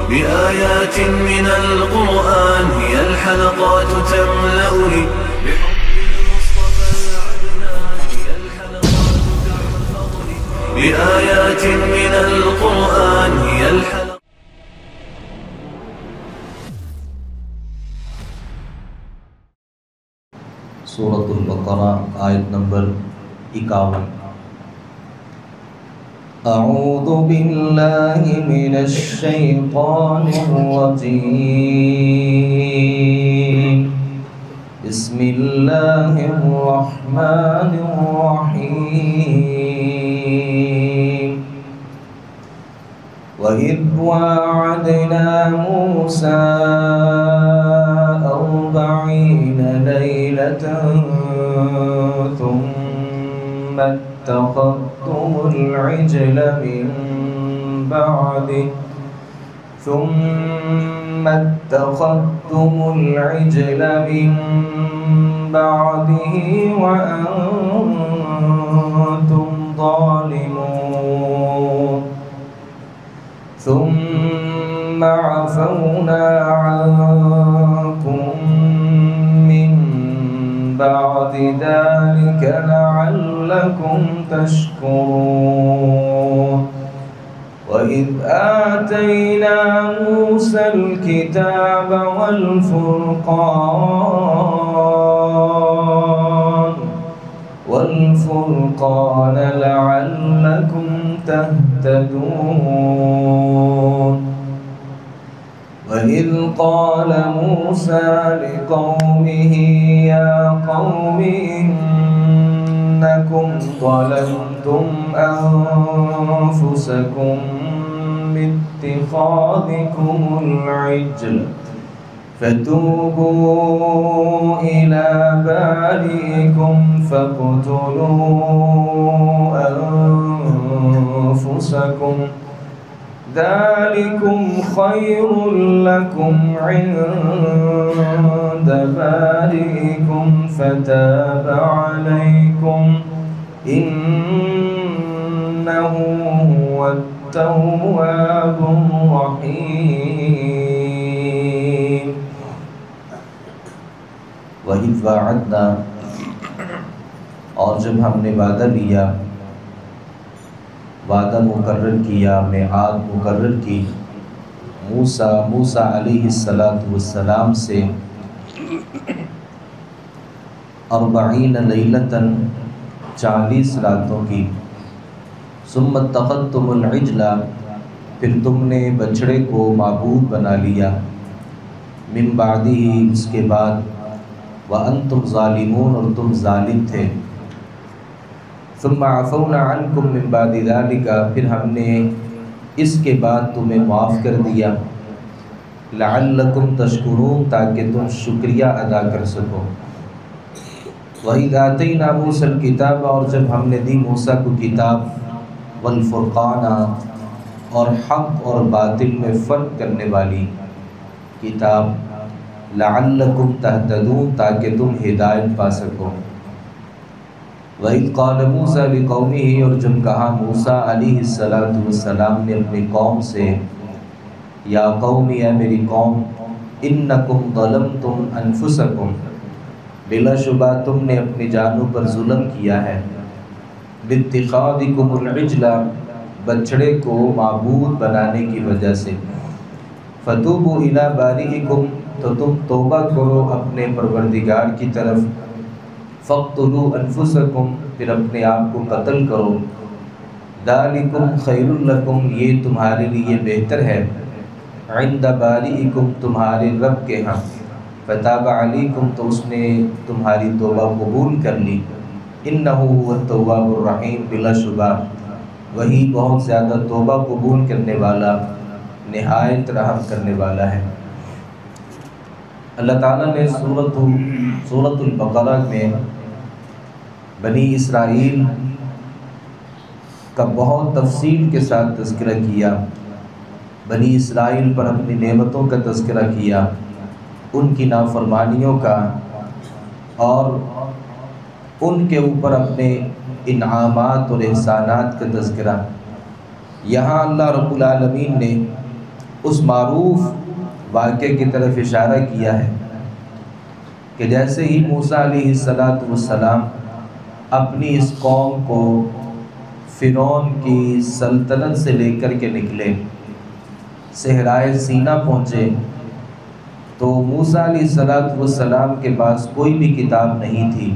بآيات من القرآن هي الحلقات تملأني بحب المصطفى العدنان هي الحلقات تحفظني بآيات من القرآن هي الحلقات. سورۃ البقرہ آیت نمبر 51. اعوذ باللہ من الشیطان الرجیم بسم اللہ الرحمن الرحیم. وَإِذْ وَاعَدْنَا مُوسَىٰ 40 ليلة ثم اتخذتم العجل من بعده وأنتم ظالمون ثم عفونا عنكم بعد ذلك لعلكم تشكرون. وإذ آتينا موسى الكتاب والفرقان لعلكم تهتدون. وَإِذْ قَالَ مُوسَىٰ لِقَوْمِهِ يَا قَوْمِ إِنَّكُمْ ظَلَمْتُمْ أَنفُسَكُمْ بِاتِّخَاذِكُمُ الْعِجْلَ فَتُوبُوا إِلَىٰ بَارِئِكُمْ فَاقْتُلُوا أَنفُسَكُمْ ذلكم خير لكم عند بارئكم فتاب عليكم إنه هو التواب الرحيم. وَإِذْ وَعَدْنَا، اور جب ہم نے وعدہ لیا، وعدہ مقرر کیا، میعاد مقرر کی موسیٰ علیہ السلام سے 40 لیلۃً 40 راتوں کی. ثم اتخذتم العجل، پھر تم نے بچڑے کو معبود بنا لیا، من بعدہ، اس کے بعد، وانتم ظالمون، اور تم ظالم تھے. ثم عفونا عنکم من بعد ذلک، پھر ہم نے اس کے بعد تمہیں معاف کر دیا، لعلکم تشکرون، تاکہ تم شکریہ ادا کر سکو. وَإِذْ آتَيْنَا مُوسَى الْكِتَابَ، اور جب ہم نے دی موسیٰ کو کتاب، والفرقان، اور حق اور باطل میں فرق کرنے والی کتاب، لعلکم تہتدون، تاکہ تم ہدایت پا سکو. وَإِذْ قَالَ مُوسَىٰ لِقَوْمِهِ، اور جب کہا موسیٰ علیہ السلام نے اپنی قوم سے، یا قوم، اے میری قوم، انکم ظلمتم انفسکم، بلا شبہ تم نے اپنی جانوں پر ظلم کیا ہے، باتخاذکم العجل، بچڑے کو معبود بنانے کی وجہ سے. فتوبوا الی بارئکم، تو تم توبہ کرو اپنے پروردگار کی طرف. فاقتلوا انفسکم، پھر اپنے آپ کو قتل کرو. ذالکم خیر لکم، یہ تمہارے لیے بہتر ہے، عند بارئکم، تمہارے رب کے ہاں. فتاب علیکم، تو اس نے تمہاری توبہ قبول کر لی. انہ هو التواب الرحیم، بلا شبہ وہی بہت زیادہ توبہ قبول کرنے والا، نہایت رحم کرنے والا ہے. اللہ تعالیٰ نے سورۃ البقرہ میں بنی اسرائیل کا بہت تفصیل کے ساتھ تذکرہ کیا، بنی اسرائیل پر اپنی نعمتوں کا تذکرہ کیا، ان کی نافرمانیوں کا، اور ان کے اوپر اپنے انعامات اور احسانات کا تذکرہ. یہاں اللہ رب العالمین نے اس معروف واقعے کی طرف اشارہ کیا ہے کہ جیسے ہی موسیٰ علیہ السلام اپنی اس قوم کو فرعون کی سلطنت سے لے کر کے نکلے، صحرائے سینا پہنچے، تو موسیٰ علیہ السلام کے پاس کوئی بھی کتاب نہیں تھی،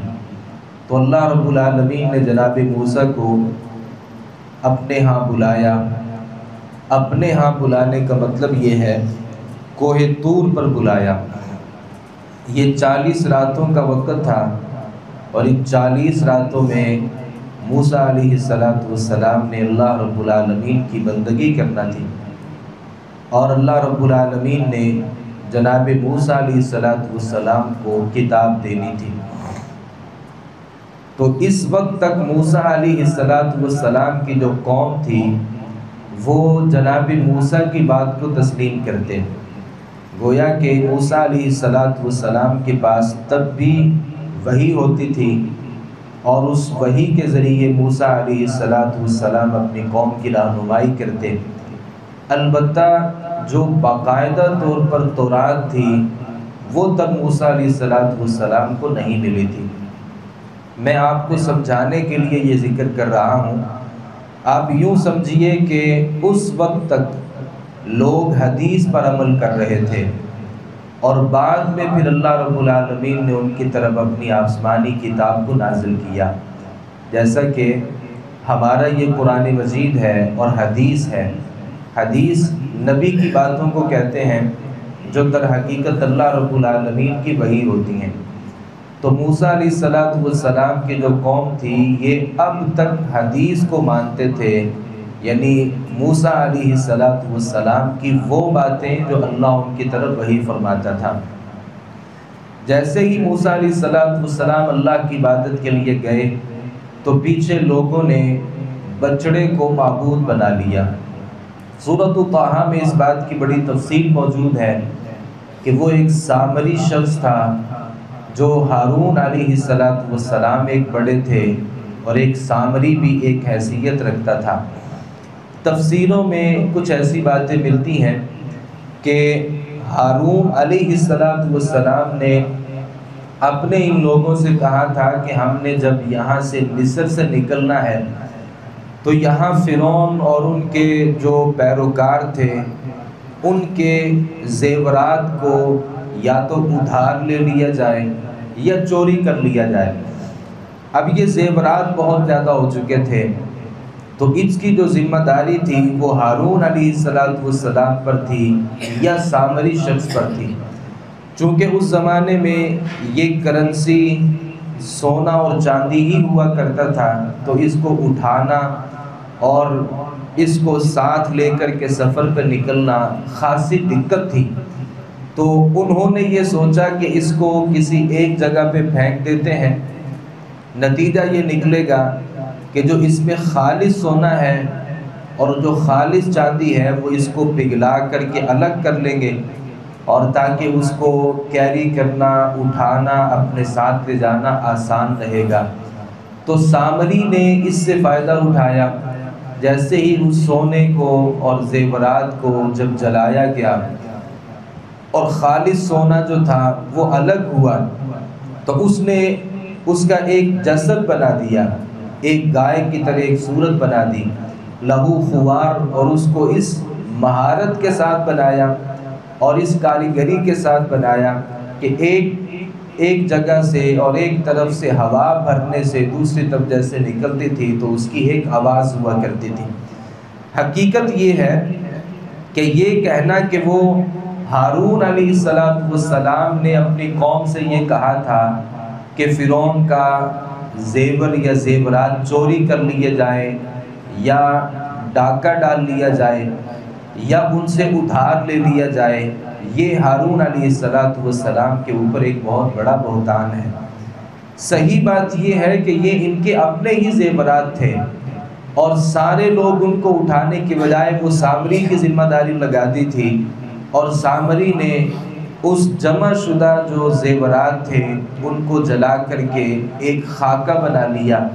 تو اللہ رب العالمین نے جناب موسیٰ کو اپنے ہاں بلایا۔ اپنے ہاں بلانے کا مطلب یہ ہے کوہ طور پر بلایا۔ یہ 40 راتوں کا وقت تھا، اور ان 40 راتوں میں موسیٰ علیہ السلام نے اللہ رب العالمین کی بندگی کرنا تھی، اور اللہ رب العالمین نے جناب موسیٰ علیہ السلام کو کتاب دینی تھی۔ تو اس وقت تک موسیٰ علیہ السلام کی جو قوم تھی وہ جناب موسیٰ کی بات کو تسلیم کرتے، گویا کہ موسیٰ علیہ السلام کے پاس تب بھی وحی ہوتی تھی، اور اس وحی کے ذریعے موسیٰ علیہ السلام اپنی قوم کی رہنمائی کرتے۔ البتہ جو باقاعدہ طور پر تورات تھی وہ تب موسیٰ علیہ السلام کو نہیں ملی تھی۔ میں آپ کو سمجھانے کے لیے یہ ذکر کر رہا ہوں، آپ یوں سمجھیے کہ اس وقت تک لوگ حدیث پر عمل کر رہے تھے، اور بعد میں پھر اللہ رب العالمین نے ان کی طرف اپنی آسمانی کتاب کو نازل کیا، جیسا کہ ہمارا یہ قرآن مجید ہے اور حدیث ہے۔ حدیث نبی کی باتوں کو کہتے ہیں جو در حقیقت اللہ رب العالمین کی وحی ہوتی ہیں۔ تو موسیٰ علیہ السلام کی جو قوم تھی یہ اب تک حدیث کو مانتے تھے، یعنی موسیٰ علیہ السلام کی وہ باتیں جو اللہ ان کی طرف وحی فرماتا تھا۔ جیسے ہی موسیٰ علیہ السلام اللہ کی عبادت کے لیے گئے تو پیچھے لوگوں نے بچڑے کو معبود بنا لیا۔ سورۃ طٰہٰ میں اس بات کی بڑی تفصیل موجود ہے کہ وہ ایک سامری شخص تھا جو ہارون علیہ السلام ایک بڑے تھے، اور ایک سامری بھی ایک حیثیت رکھتا تھا۔ تفسیروں میں کچھ ایسی باتیں ملتی ہیں کہ ہارون علیہ السلام نے اپنے ان لوگوں سے کہا تھا کہ ہم نے جب یہاں سے مصر سے نکلنا ہے تو یہاں فرعون اور ان کے جو پیروکار تھے ان کے زیورات کو یا تو ادھار لے لیا جائے یا چوری کر لیا جائے۔ اب یہ زیورات بہت زیادہ ہو چکے تھے، تو اس کی جو ذمہ داری تھی وہ ہارون علیہ السلام پر تھی یا سامری شخص پر تھی۔ چونکہ اس زمانے میں یہ کرنسی سونا اور چاندی ہی ہوا کرتا تھا، تو اس کو اٹھانا اور اس کو ساتھ لے کر کے سفر پہ نکلنا خاصی دقت تھی۔ تو انہوں نے یہ سوچا کہ اس کو کسی ایک جگہ پہ پھینک دیتے ہیں، نتیجہ یہ نکلے گا کہ جو اس میں خالص سونا ہے اور جو خالص چاندی ہے وہ اس کو پگھلا کر کے الگ کر لیں گے، اور تاکہ اس کو کیری کرنا، اٹھانا، اپنے ساتھ لے جانا آسان رہے گا۔ تو سامری نے اس سے فائدہ اٹھایا۔ جیسے ہی اس سونے کو اور زیورات کو جب جلایا گیا اور خالص سونا جو تھا وہ الگ ہوا، تو اس نے اس کا ایک جسد بنا دیا، ایک گائے کی طرح ایک صورت بنا دی، لہو خوار، اور اس کو اس مہارت کے ساتھ بنایا اور اس کاریگری کے ساتھ بنایا کہ ایک جگہ سے اور ایک طرف سے ہوا بھرنے سے دوسری طرف جیسے نکلتی تھی تو اس کی ایک آواز ہوا کرتی تھی۔ حقیقت یہ ہے کہ یہ کہنا کہ وہ ہارون علیہ السلام نے اپنی قوم سے یہ کہا تھا کہ فرعون کا زیور یا زیورات چوری کر لیے جائیں یا ڈاکہ ڈال لیا جائے یا ان سے ادھار لے لیا جائے، یہ ہارون علیہ السلام کے اوپر ایک بہت بڑا بہتان ہے۔ صحیح بات یہ ہے کہ یہ ان کے اپنے ہی زیورات تھے، اور سارے لوگ ان کو اٹھانے کے بجائے وہ سامری کی ذمہ داری لگا دی تھی، اور سامری نے اس جمع شدہ جو زیورات تھے ان کو جلا کر کے ایک خاکہ بنا لیا،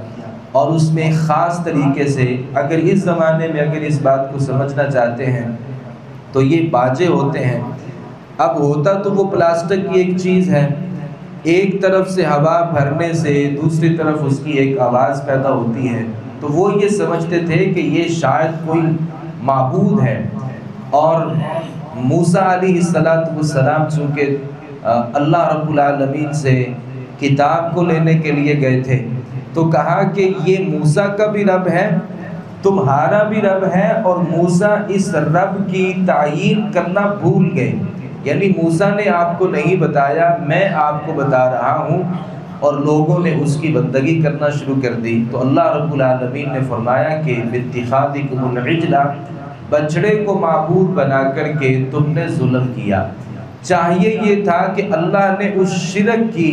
اور اس میں خاص طریقے سے اگر اس زمانے میں اگر اس بات کو سمجھنا چاہتے ہیں تو یہ باجے ہوتے ہیں۔ اب ہوتا تو وہ پلاسٹک کی ایک چیز ہے، ایک طرف سے ہوا بھرنے سے دوسری طرف اس کی ایک آواز پیدا ہوتی ہے، تو وہ یہ سمجھتے تھے کہ یہ شاید کوئی معبود ہے۔ اور موسیٰ علیہ السلام چونکہ اللہ رب العالمین سے کتاب کو لینے کے لیے گئے تھے، تو کہا کہ یہ موسیٰ کا بھی رب ہے، تمہارا بھی رب ہے، اور موسیٰ اس رب کی تعین کرنا بھول گئے، یعنی موسیٰ نے آپ کو نہیں بتایا، میں آپ کو بتا رہا ہوں، اور لوگوں نے اس کی بندگی کرنا شروع کر دی۔ تو اللہ رب العالمین نے فرمایا کہ باتخاذکم العجل، بچڑے کو معبود بنا کر کے تم نے ظلم کیا۔ چاہیے یہ تھا کہ اللہ نے اس شرک کی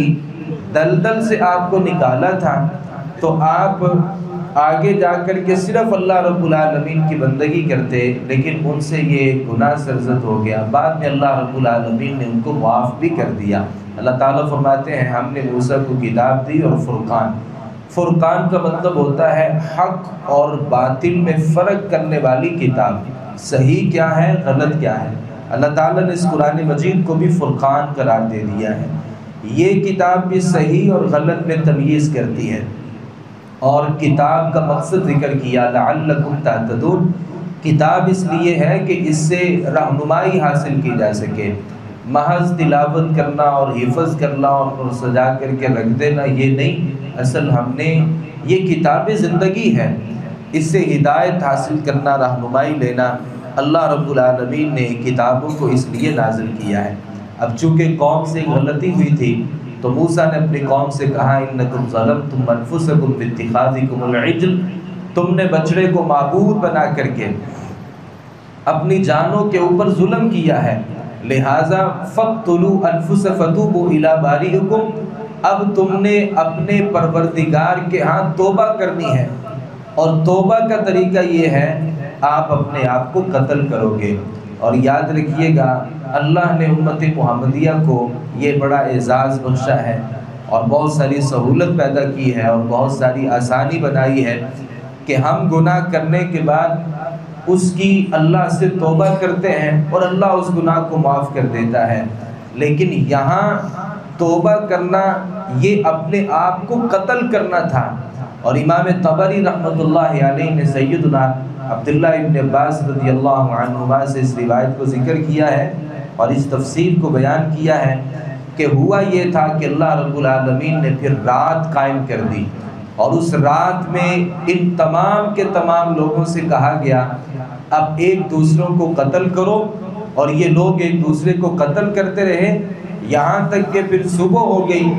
دلدل سے آپ کو نکالا تھا، تو آپ آگے جا کر کے صرف اللہ رب العالمین کی بندگی کرتے، لیکن ان سے یہ گناہ سرزد ہو گیا۔ بعد میں اللہ رب العالمین نے ان کو معاف بھی کر دیا۔ اللہ تعالیٰ فرماتے ہیں ہم نے موسیٰ کو کتاب دی اور فرقان۔ فرقان کا مطلب ہوتا ہے حق اور باطل میں فرق کرنے والی کتاب، صحیح کیا ہے غلط کیا ہے۔ اللہ تعالیٰ نے اس قرآن مجید کو بھی فرقان قرار دے دیا ہے۔ یہ کتاب بھی صحیح اور غلط میں تمیز کرتی ہے، اور کتاب کا مقصد ذکر کیا لعلکم تہتدون، کتاب اس لیے ہے کہ اس سے رہنمائی حاصل کی جا سکے۔ محض تلاوت کرنا اور حفظ کرنا اور سجا کر کے رکھ دینا یہ نہیں، اصل ہم نے یہ کتاب زندگی ہے، اس سے ہدایت حاصل کرنا، رہنمائی لینا۔ اللہ رب العالمین نے کتابوں کو اس لیے نازل کیا ہے۔ اب چونکہ قوم سے غلطی ہوئی تھی تو موسیٰ نے اپنی قوم سے کہا انکم ظلمتم انفسکم باتخاذکم العجل، تم نے بچڑے کو معبود بنا کر کے اپنی جانوں کے اوپر ظلم کیا ہے، لہٰذا فاقتلوا انفسکم فتوبوا الی بارئکم، اب تم نے اپنے پروردگار کے ہاں توبہ کرنی ہے، اور توبہ کا طریقہ یہ ہے آپ اپنے آپ کو قتل کرو گے۔ اور یاد رکھیے گا اللہ نے امت محمدیہ کو یہ بڑا اعزاز بخشا ہے اور بہت ساری سہولت پیدا کی ہے اور بہت ساری آسانی بنائی ہے کہ ہم گناہ کرنے کے بعد اس کی اللہ سے توبہ کرتے ہیں اور اللہ اس گناہ کو معاف کر دیتا ہے۔ لیکن یہاں توبہ کرنا یہ اپنے آپ کو قتل کرنا تھا، اور امام طبری رحمۃ اللہ علیہ نے سیدنا عبداللہ ابن عباس رضی اللہ عنہما سے اس روایت کو ذکر کیا ہے اور اس تفسیر کو بیان کیا ہے کہ ہوا یہ تھا کہ اللہ رب العالمین نے پھر رات قائم کر دی، اور اس رات میں ان تمام کے تمام لوگوں سے کہا گیا اب ایک دوسروں کو قتل کرو، اور یہ لوگ ایک دوسرے کو قتل کرتے رہے یہاں تک کہ پھر صبح ہو گئی،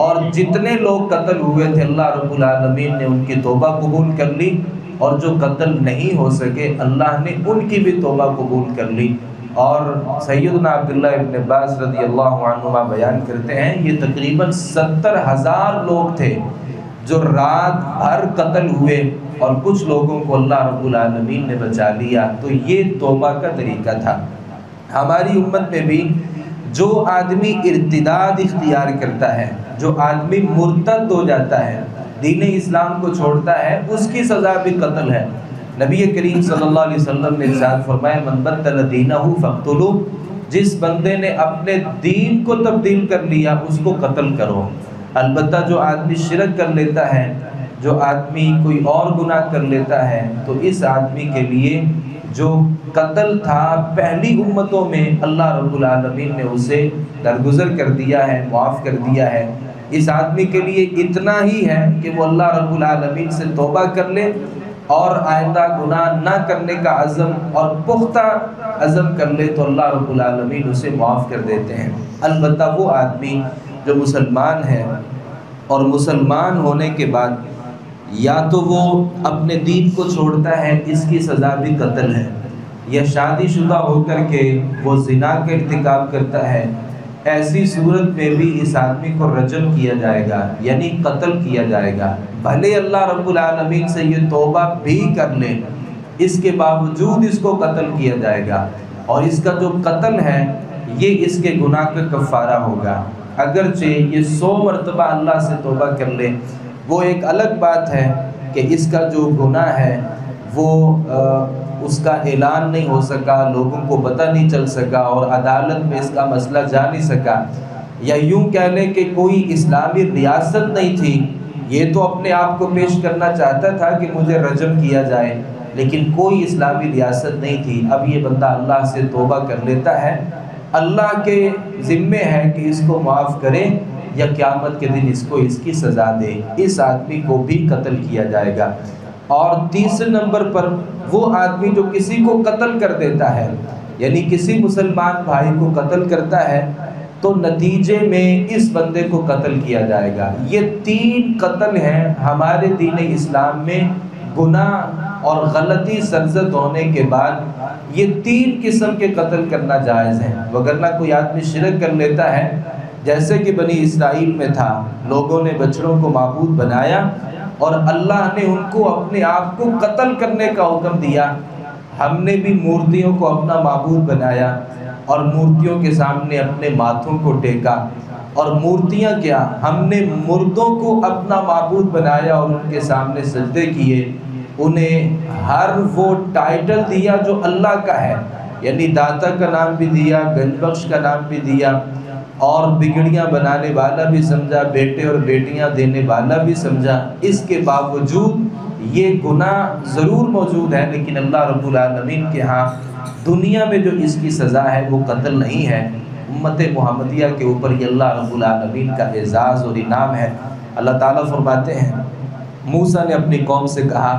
اور جتنے لوگ قتل ہوئے تھے اللہ رب العالمین نے ان کی توبہ قبول کر لی، اور جو قتل نہیں ہو سکے اللہ نے ان کی بھی توبہ قبول کر لی۔ اور سیدنا عبداللہ ابن عباس رضی اللہ عنہما بیان کرتے ہیں یہ تقریباً 70,000 لوگ تھے جو رات بھر قتل ہوئے، اور کچھ لوگوں کو اللہ رب العالمین نے بچا لیا۔ تو یہ توبہ کا طریقہ تھا۔ ہماری امت میں بھی جو آدمی ارتداد اختیار کرتا ہے، جو آدمی مرتد ہو جاتا ہے، دین اسلام کو چھوڑتا ہے، اس کی سزا بھی قتل ہے۔ نبی کریم صلی اللہ علیہ وسلم نے ارشاد فرمایا من بدل دینہ فاقتلوہ، جس بندے نے اپنے دین کو تبدیل کر لیا اس کو قتل کرو۔ البتہ جو آدمی شرک کر لیتا ہے، جو آدمی کوئی اور گناہ کر لیتا ہے، تو اس آدمی کے لیے جو قتل تھا پہلی امتوں میں اللہ رب العالمین نے اسے درگزر کر دیا ہے، معاف کر دیا ہے۔ اس آدمی کے لیے اتنا ہی ہے کہ وہ اللہ رب العالمین سے توبہ کر لے اور آئندہ گناہ نہ کرنے کا عزم اور پختہ عزم کر لے تو اللہ رب العالمین اسے معاف کر دیتے ہیں۔ البتہ وہ آدمی جو مسلمان ہے اور مسلمان ہونے کے بعد یا تو وہ اپنے دین کو چھوڑتا ہے، اس کی سزا بھی قتل ہے، یا شادی شدہ ہو کر کے وہ زنا کا ارتکاب کرتا ہے، ایسی صورت میں بھی اس آدمی کو رجم کیا جائے گا، یعنی قتل کیا جائے گا۔ بھلے اللہ رب العالمین سے یہ توبہ بھی کر لے، اس کے باوجود اس کو قتل کیا جائے گا، اور اس کا جو قتل ہے یہ اس کے گناہ کا کفارہ ہوگا۔ اگرچہ یہ 100 مرتبہ اللہ سے توبہ کر لے، وہ ایک الگ بات ہے کہ اس کا جو گناہ ہے وہ اس کا اعلان نہیں ہو سکا، لوگوں کو پتہ نہیں چل سکا اور عدالت میں اس کا مسئلہ جا نہیں سکا، یا یوں کہہ لیں کہ کوئی اسلامی ریاست نہیں تھی، یہ تو اپنے آپ کو پیش کرنا چاہتا تھا کہ مجھے رجم کیا جائے، لیکن کوئی اسلامی ریاست نہیں تھی۔ اب یہ بندہ اللہ سے توبہ کر لیتا ہے، اللہ کے ذمے ہے کہ اس کو معاف کرے یا قیامت کے دن اس کو اس کی سزا دے، اس آدمی کو بھی قتل کیا جائے گا۔ اور تیسرے نمبر پر وہ آدمی جو کسی کو قتل کر دیتا ہے، یعنی کسی مسلمان بھائی کو قتل کرتا ہے، تو نتیجے میں اس بندے کو قتل کیا جائے گا۔ یہ 3 قتل ہیں ہمارے دین اسلام میں، گناہ اور غلطی سرزد ہونے کے بعد یہ 3 قسم کے قتل کرنا جائز ہے۔ وگرنہ کوئی آدمی شرک کر لیتا ہے، جیسے کہ بنی اسرائیل میں تھا، لوگوں نے بچڑوں کو معبود بنایا اور اللہ نے ان کو اپنے آپ کو قتل کرنے کا حکم دیا۔ ہم نے بھی مورتیوں کو اپنا معبود بنایا اور مورتیوں کے سامنے اپنے ماتھوں کو ٹیکا، اور مورتیاں کیا، ہم نے مردوں کو اپنا معبود بنایا اور ان کے سامنے سجدے کیے، انہیں ہر وہ ٹائٹل دیا جو اللہ کا ہے، یعنی داتا کا نام بھی دیا، گنج بخش کا نام بھی دیا، اور بگڑیاں بنانے والا بھی سمجھا، بیٹے اور بیٹیاں دینے والا بھی سمجھا۔ اس کے باوجود یہ گناہ ضرور موجود ہے، لیکن اللہ رب العالمین کے ہاں دنیا میں جو اس کی سزا ہے وہ قتل نہیں ہے۔ امت محمدیہ کے اوپر یہ اللہ رب العالمین کا اعزاز اور انعام ہے۔ اللہ تعالیٰ فرماتے ہیں، موسیٰ نے اپنی قوم سے کہا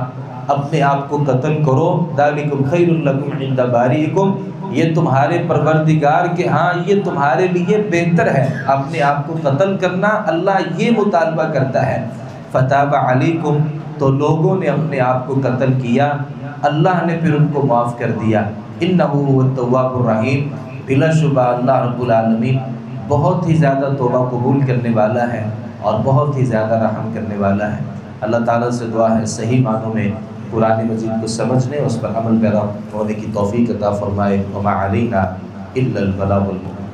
اپنے آپ کو قتل کرو، ذالکم خیر لکم عند باریکم، یہ تمہارے پروردگار کے ہاں یہ تمہارے لیے بہتر ہے، اپنے آپ کو قتل کرنا اللہ یہ مطالبہ کرتا ہے۔ فتاب علیکم، تو لوگوں نے اپنے آپ کو قتل کیا، اللہ نے پھر ان کو معاف کر دیا۔ انہ هو التواب الرحیم، بلا شبہ اللہ رب العالمین بہت ہی زیادہ توبہ قبول کرنے والا ہے اور بہت ہی زیادہ رحم کرنے والا ہے۔ اللہ تعالیٰ سے دعا ہے صحیح معنوں میں قرآن مجید کو سمجھنے، اس پر عمل پیرا ہونے کی توفیق عطا فرمائے۔ وما علینا الا البلاغ المبین۔